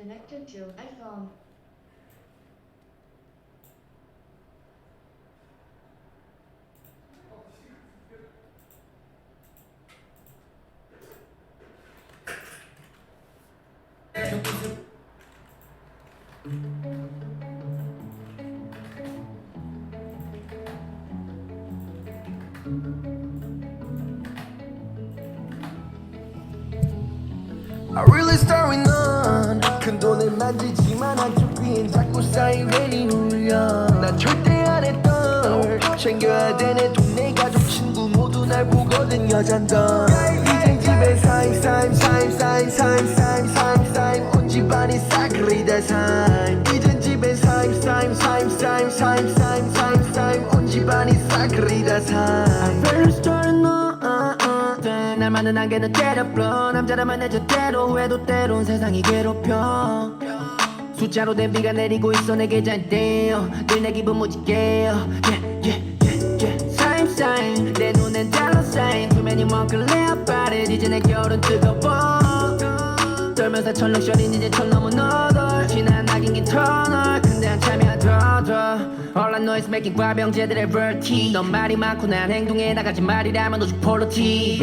Connected to iPhone. I really start with none 큰 돈을 만지지만 한쪽 귀엔 자꾸 사이렌이 울려 난 절대 안 했던 챙겨야 되네 동네 가족 친구 모두 날 보거든 여잔던 이젠 집에 사임 온 집안이 싸그리 다 사임 이젠 집에 사임 온 집안이 싸그리 다 사임 I first started 날만은 안개는 때려불어 남자라면 내 저대로 해도 때론 세상이 괴롭혀 숫자로 된 비가 내리고 있어 내 계좌에 떼어 늘 내 기분 무지개요 사임 내 눈엔 달러 사인 Too many Montclair bodies 이제 내 겨울은 뜨거워 떨면서 철렁셔린 이제 천 넘은 너덜 지난 낙인 긴 터널 근데 한참이야 더 All I know is making 과병제들의 verti 넌 말이 많고 난 행동에 나가지 말이라면 오직 폴로티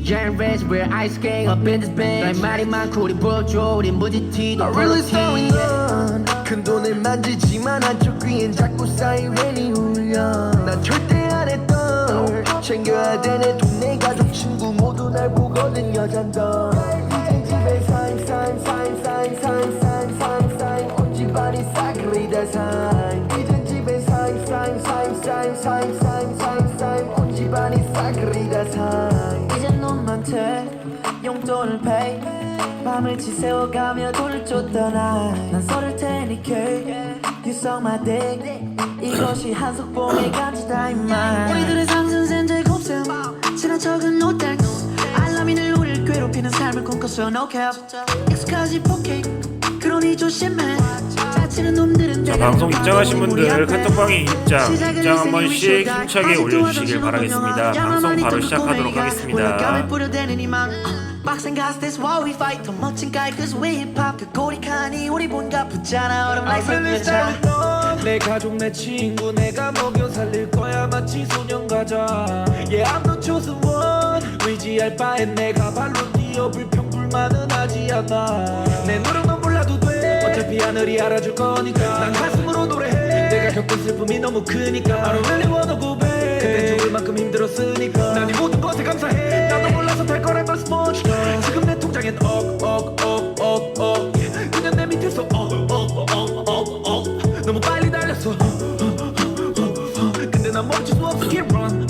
Giant race we're ice skating up in this bitch 날 말이 많고 우리 보여줘 우린 무지티 I really start with none 큰 돈을 만지지만 한쪽 귀엔 자꾸 사이렌이 울려 난 절대 안 했던 챙겨야 되네 동네 가족 친구 모두 날 보거든 여잔던 이젠 집에 사임 온 집안이 싸그리 다 사임 이젠 집에 사임 온 집안이 싸그리 다 사임 이젠 놈한테 용돈을 pay 밤을 지새워가며 돈을 쫓던 난 썰을 테니 K You suck my dick 이것이 한석봉의 간지다 임마 우리들의 상승세 제곱셈 친한 척은 no thanks 알라민을 우릴 괴롭히는 삶을 꿈꿨어 no cap 익숙하지 포켓 그러니 조심해 자치는 놈들은 자, 방송 입장하신 분들 카톡방에 입장 한 번씩 힘차게 올려주시길 바라겠습니다. 방송 바로 시작하도록 하겠습니다. 빡센 가스 that's why we fight 더 멋진 guy cause we hip hop 그 꼬리칸이 우리 본가 붙잖아 얼음 like 생명차 내 가족 내 친구 내가 먹여 살릴 거야 마치 소년가자 Yeah I'm the chosen one 의지할 바엔 내가 발로 뛰어 불평불만은 하지 않아 내 노력만 몰라도 돼 어차피 하늘이 알아줄 거니까 난 가슴으로 노래해 내가 겪은 슬픔이 너무 크니까 I don't really wanna go back 그때 죽을 만큼 힘들었으니까 난 이 모든 것에 감사해 나도 몰라서 될 거란 걸 스포츠 지금 내 통장엔 그냥 내 밑에서 너무 빨리 달렸어 근데 난 멈출 수 없어 Keep run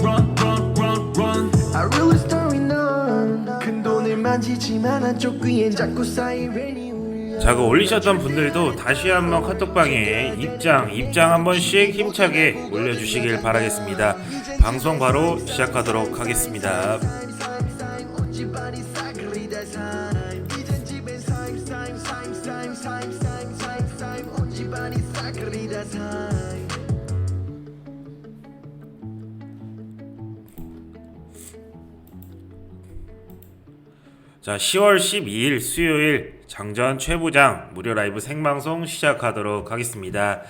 I really start with none 큰 돈을 만지지만 한쪽 귀엔 자꾸 사이렌이 울려 자, 그 올리셨던 분들도 다시 한번 카톡방에 입장 한 번씩 힘차게 올려주시길 바라겠습니다. 방송 바로 시작하도록 하겠습니다. 온 집안이 싸그리 다 사임 이젠 집에 사임 온 집안이 싸그리 다 사임 자, 10월 12일 수요일 장전 최부장 무료 라이브 생방송 시작하도록 하겠습니다.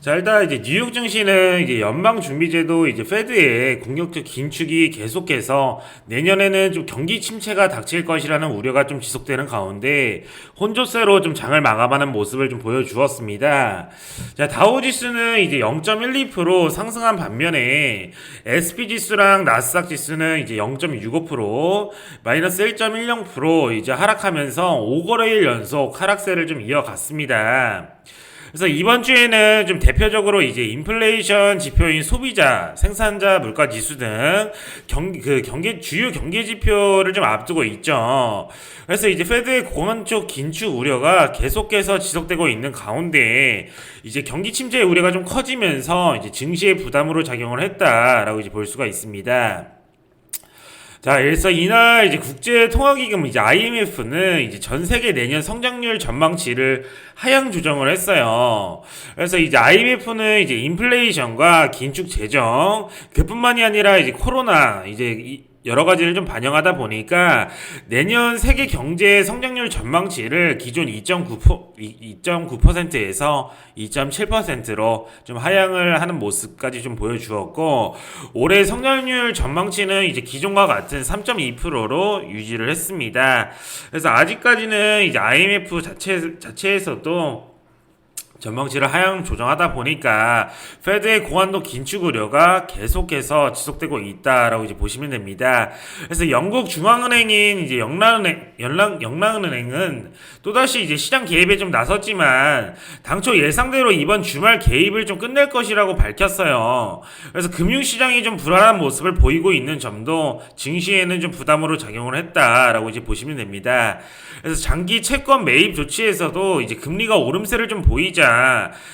자, 일단 이제 뉴욕 증시는 이제 연방 준비제도 이제 페드의 공격적 긴축이 계속해서 내년에는 좀 경기 침체가 닥칠 것이라는 우려가 좀 지속되는 가운데 혼조세로 좀 장을 마감하는 모습을 좀 보여주었습니다. 자, 다우 지수는 이제 0.12% 상승한 반면에 SP 지수랑 나스닥 지수는 이제 0.65% 마이너스 1.10% 이제 하락하면서 5거래일 연속 하락세를 좀 이어갔습니다. 그래서 이번 주에는 좀 대표적으로 이제 인플레이션 지표인 소비자, 생산자 물가 지수 등 주요 경제 지표를 좀 앞두고 있죠. 그래서 이제 페드의 공원적 긴축 우려가 계속해서 지속되고 있는 가운데 이제 경기 침체 우려가 좀 커지면서 이제 증시의 부담으로 작용을 했다라고 이제 볼 수가 있습니다. 자, 그래서 이날 이제 국제통화기금 이제 IMF는 이제 전 세계 내년 성장률 전망치를 하향 조정을 했어요. 그래서 이제 IMF는 이제 인플레이션과 긴축 재정, 그뿐만이 아니라 이제 코로나 이제 여러 가지를 좀 반영하다 보니까 내년 세계 경제 성장률 전망치를 기존 2.9%에서 2.7%로 좀 하향을 하는 모습까지 좀 보여주었고, 올해 성장률 전망치는 이제 기존과 같은 3.2%로 유지를 했습니다. 그래서 아직까지는 이제 IMF 자체에서도 전망치를 하향 조정하다 보니까 페드의 고한도 긴축 우려가 계속해서 지속되고 있다라고 이제 보시면 됩니다. 그래서 영국 중앙은행인 이제 영랑은행은 또다시 이제 시장 개입에 좀 나섰지만 당초 예상대로 이번 주말 개입을 좀 끝낼 것이라고 밝혔어요. 그래서 금융시장이 좀 불안한 모습을 보이고 있는 점도 증시에는 좀 부담으로 작용을 했다라고 이제 보시면 됩니다. 그래서 장기 채권 매입 조치에서도 이제 금리가 오름세를 좀 보이자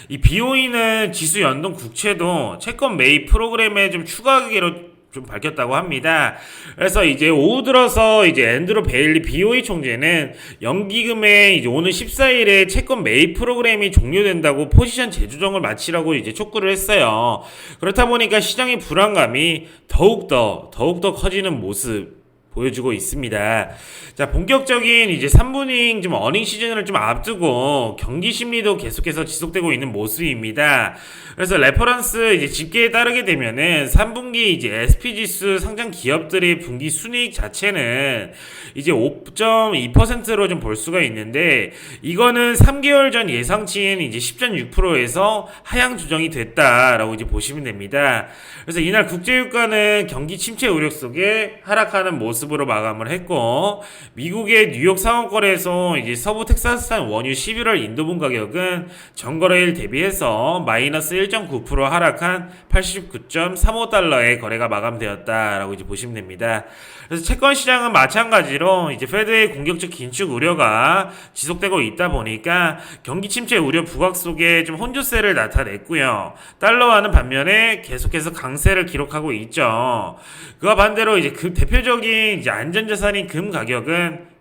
이 BOE는 지수 연동 국채도 채권 매입 프로그램에 좀 추가하기로 좀 밝혔다고 합니다. 그래서 이제 오후 들어서 이제 앤드루 베일리 BOE 총재는 연기금에 이제 오는 14일에 채권 매입 프로그램이 종료된다고 포지션 재조정을 마치라고 이제 촉구를 했어요. 그렇다 보니까 시장의 불안감이 더욱더 커지는 모습 보여주고 있습니다. 자, 본격적인 이제 3분기 좀 어닝 시즌을 좀 앞두고 경기 심리도 계속해서 지속되고 있는 모습입니다. 그래서 레퍼런스 이제 집계에 따르게 되면은 3분기 이제 SP 지수 상장 기업들의 분기 순이익 자체는 이제 5.2%로 좀 볼 수가 있는데, 이거는 3개월 전 예상치인 이제 10.6%에서 하향 조정이 됐다라고 이제 보시면 됩니다. 그래서 이날 국제유가는 경기 침체 우려 속에 하락하는 모습으로 마감을 했고, 미국의 뉴욕 상원거래소 이제 서부 텍사스산 원유 11월 인도분 가격은 전거래일 대비해서 마이너스 1.9% 하락한 89.35달러에 거래가 마감되었다라고 이제 보시면 됩니다. 그래서 채권 시장은 마찬가지로 이제 페드의 공격적 긴축 우려가 지속되고 있다 보니까 경기 침체 우려 부각 속에 좀 혼조세를 나타냈고요. 달러화는 반면에 계속해서 강세를 기록하고 있죠. 그와 반대로 이제 그 대표적인 이제 안전자산인 금 가격은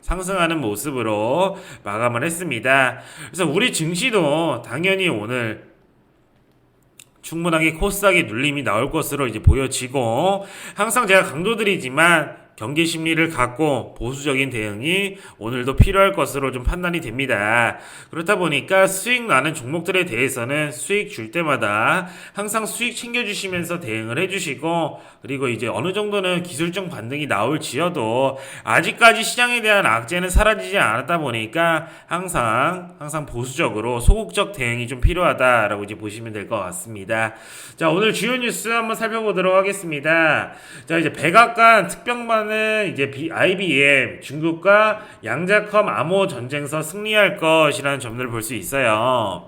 상승하는 모습으로 마감을 했습니다. 그래서 우리 증시도 당연히 오늘 충분하게 코스닥의 눌림이 나올 것으로 이제 보여지고, 항상 제가 강조드리지만 경기 심리를 갖고 보수적인 대응이 오늘도 필요할 것으로 좀 판단이 됩니다. 그렇다 보니까 수익 나는 종목들에 대해서는 수익 줄 때마다 항상 수익 챙겨주시면서 대응을 해주시고, 그리고 이제 어느 정도는 기술적 반등이 나올지어도 아직까지 시장에 대한 악재는 사라지지 않았다 보니까 항상 보수적으로 소극적 대응이 좀 필요하다라고 이제 보시면 될 것 같습니다. 자, 오늘 주요 뉴스 한번 살펴보도록 하겠습니다. 자, 이제 백악관 특병반은 이제 IBM 중국과 양자컴 암호 전쟁에서 승리할 것이라는 점들을 볼 수 있어요.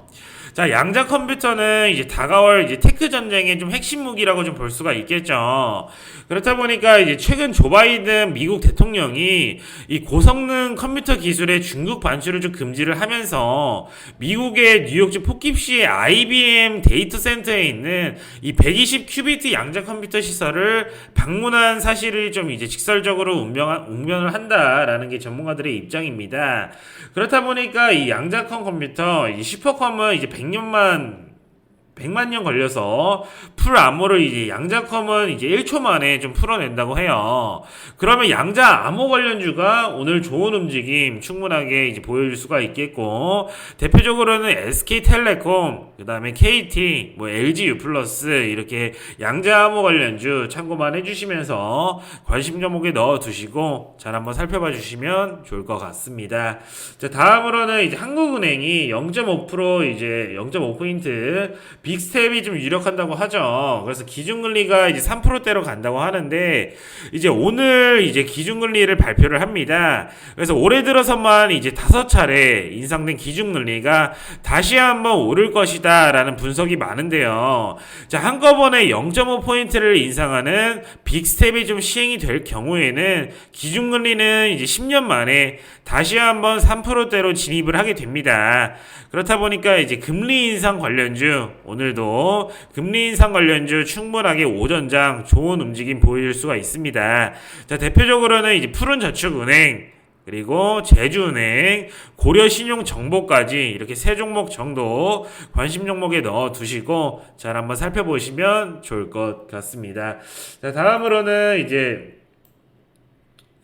자, 양자 컴퓨터는 이제 다가올 이제 테크 전쟁의 좀 핵심 무기라고 좀 볼 수가 있겠죠. 그렇다 보니까 이제 최근 조 바이든 미국 대통령이 이 고성능 컴퓨터 기술의 중국 반출을 좀 금지를 하면서 미국의 뉴욕주 포킵시의 IBM 데이터 센터에 있는 이 120 큐비트 양자 컴퓨터 시설을 방문한 사실을 좀 이제 직설적으로 운명을 한다라는 게 전문가들의 입장입니다. 그렇다 보니까 이 양자컴 컴퓨터, 이 슈퍼컴은 이제 100만 년 걸려서 풀 암호를 이제 양자컴은 이제 1초 만에 좀 풀어낸다고 해요. 그러면 양자 암호 관련주가 오늘 좋은 움직임 충분하게 이제 보여줄 수가 있겠고, 대표적으로는 SK텔레콤, 그 다음에 KT, LG U+, 이렇게 양자 암호 관련주 참고만 해주시면서 관심 종목에 넣어두시고 잘 한번 살펴봐 주시면 좋을 것 같습니다. 자, 다음으로는 이제 한국은행이 0.5% 이제 0.5포인트 빅스텝이 좀 유력한다고 하죠. 그래서 기준금리가 이제 3%대로 간다고 하는데, 이제 오늘 이제 기준금리를 발표를 합니다. 그래서 올해 들어서만 이제 5차례 인상된 기준금리가 다시 한번 오를 것이다 라는 분석이 많은데요. 자, 한꺼번에 0.5포인트를 인상하는 빅스텝이 좀 시행이 될 경우에는 기준금리는 이제 10년 만에 다시 한번 3%대로 진입을 하게 됩니다. 그렇다 보니까 이제 금리 인상 관련주, 오늘도 금리 인상 관련주 충분하게 오전장 좋은 움직임 보여줄 수가 있습니다. 자, 대표적으로는 이제 푸른저축은행, 그리고 제주은행, 고려신용정보까지 이렇게 세 종목 정도 관심 종목에 넣어 두시고 잘 한번 살펴보시면 좋을 것 같습니다. 자, 다음으로는 이제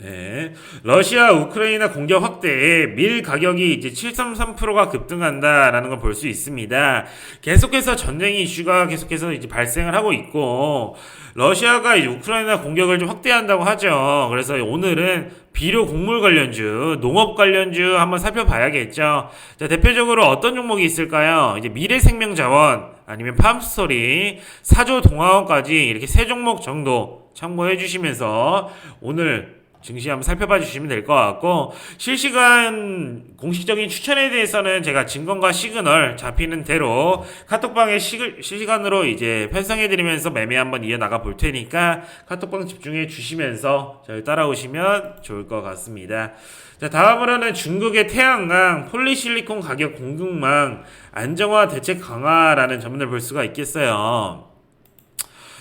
네, 러시아 우크라이나 공격 확대에 밀 가격이 이제 7.3%가 급등한다라는 걸 볼 수 있습니다. 계속해서 전쟁 이슈가 계속해서 이제 발생을 하고 있고, 러시아가 이제 우크라이나 공격을 좀 확대한다고 하죠. 그래서 오늘은 비료 곡물 관련주, 농업 관련주 한번 살펴봐야겠죠. 자, 대표적으로 어떤 종목이 있을까요? 이제 미래생명자원, 아니면 팜스토리, 사조동화원까지 이렇게 세 종목 정도 참고해 주시면서 오늘 증시 한번 살펴봐 주시면 될 것 같고, 실시간 공식적인 추천에 대해서는 제가 증권가 시그널 잡히는 대로 카톡방에 실시간으로 이제 편성해 드리면서 매매 한번 이어나가 볼 테니까 카톡방 집중해 주시면서 저희 따라오시면 좋을 것 같습니다. 자, 다음으로는 중국의 태양광 폴리실리콘 가격 공급망 안정화 대책 강화라는 점을 볼 수가 있겠어요.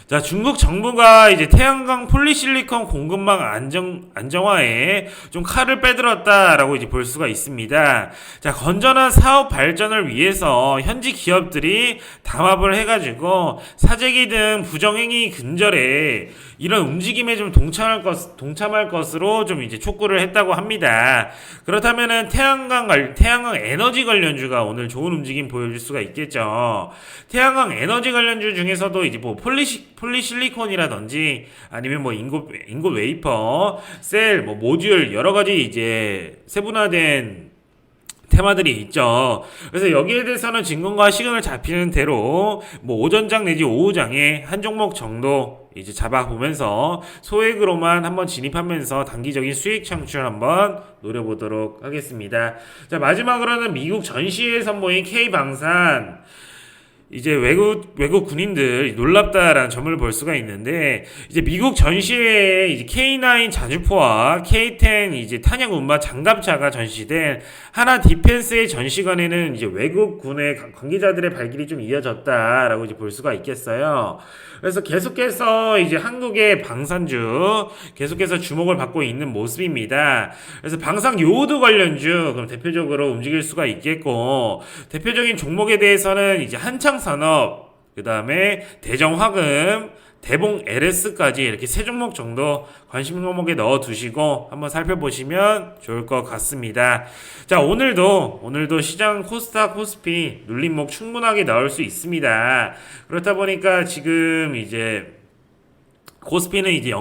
자, 중국 정부가 이제 태양광 폴리실리콘 공급망 안정화에 좀 칼을 빼들었다라고 이제 볼 수가 있습니다. 자, 건전한 사업 발전을 위해서 현지 기업들이 담합을 해가지고 사재기 등 부정행위 근절에 이런 움직임에 좀 동참할 것으로 좀 이제 촉구를 했다고 합니다. 그렇다면은 태양광 에너지 관련주가 오늘 좋은 움직임 보여줄 수가 있겠죠. 태양광 에너지 관련주 중에서도 이제 뭐 폴리실리콘이라든지 아니면 뭐 인got 웨이퍼, 셀, 뭐 모듈 여러 가지 이제 세분화된 테마들이 있죠. 그래서 여기에 대해서는 증권가 시그널 잡히는 대로 뭐 오전장 내지 오후장에 한 종목 정도 이제 잡아보면서 소액으로만 한번 진입하면서 단기적인 수익 창출 한번 노려보도록 하겠습니다. 자, 마지막으로는 미국 전시회 선보인 K방산. 이제 외국 군인들 놀랍다라는 점을 볼 수가 있는데, 이제 미국 전시회에 이제 K9 자주포와 K10 이제 탄약 운반 장갑차가 전시된 하나 디펜스의 전시관에는 이제 외국 군의 관계자들의 발길이 좀 이어졌다라고 이제 볼 수가 있겠어요. 그래서 계속해서 이제 한국의 방산주 계속해서 주목을 받고 있는 모습입니다. 그래서 방산 요오드 관련주 그럼 대표적으로 움직일 수가 있겠고, 대표적인 종목에 대해서는 이제 한창산업, 그 다음에 대정화금, 대봉 LS까지 이렇게 세 종목 정도 관심 종목에 넣어 두시고 한번 살펴보시면 좋을 것 같습니다. 자, 오늘도 시장 코스닥 코스피 눌림목 충분하게 나올 수 있습니다. 그렇다 보니까 지금 이제 코스피는 이제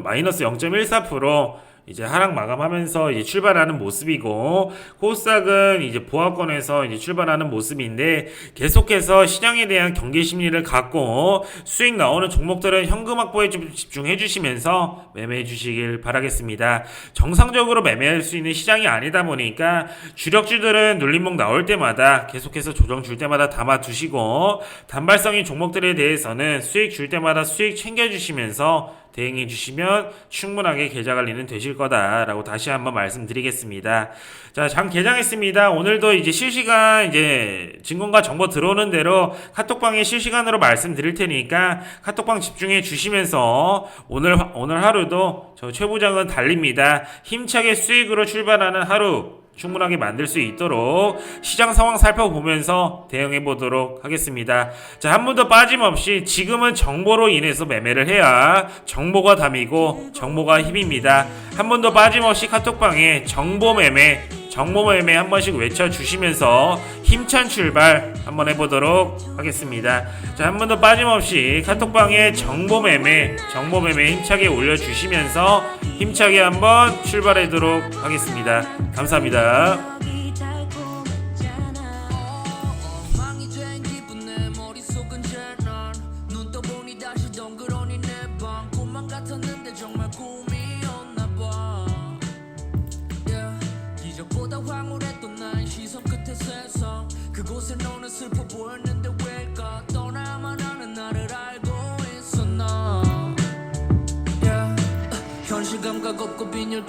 마이너스 0.14% 이제 하락 마감하면서 이제 출발하는 모습이고, 코스닥은 이제 보합권에서 이제 출발하는 모습인데, 계속해서 시장에 대한 경계 심리를 갖고 수익 나오는 종목들은 현금 확보에 좀 집중해 주시면서 매매해 주시길 바라겠습니다. 정상적으로 매매할 수 있는 시장이 아니다 보니까 주력주들은 눌림목 나올 때마다 계속해서 조정 줄 때마다 담아 두시고, 단발성인 종목들에 대해서는 수익 줄 때마다 수익 챙겨 주시면서 대응해 주시면 충분하게 계좌 관리는 되실 거다라고 다시 한번 말씀드리겠습니다. 자, 장 개장했습니다. 오늘도 이제 실시간 이제 증권가 정보 들어오는 대로 카톡방에 실시간으로 말씀드릴 테니까 카톡방 집중해 주시면서 오늘 하루도 저 최 부장은 달립니다. 힘차게 수익으로 출발하는 하루 충분하게 만들 수 있도록 시장 상황 살펴보면서 대응해 보도록 하겠습니다. 자, 한 번도 빠짐없이 지금은 정보로 인해서 매매를 해야 정보가 담이고 정보가 힘입니다. 한 번도 빠짐없이 카톡방에 정보 매매 한 번씩 외쳐주시면서 힘찬 출발 한번 해보도록 하겠습니다. 자, 한 번도 빠짐없이 카톡방에 정보 매매 힘차게 올려주시면서 힘차게 한번 출발하도록 하겠습니다. 감사합니다. 기적보다 황홀했던 나의 시선 끝에 세상, 그곳에 너는 슬퍼 보였는데 왜일까? 떠나야만 하는 나를 알고 있었나? 현실 감각 없고 빈혈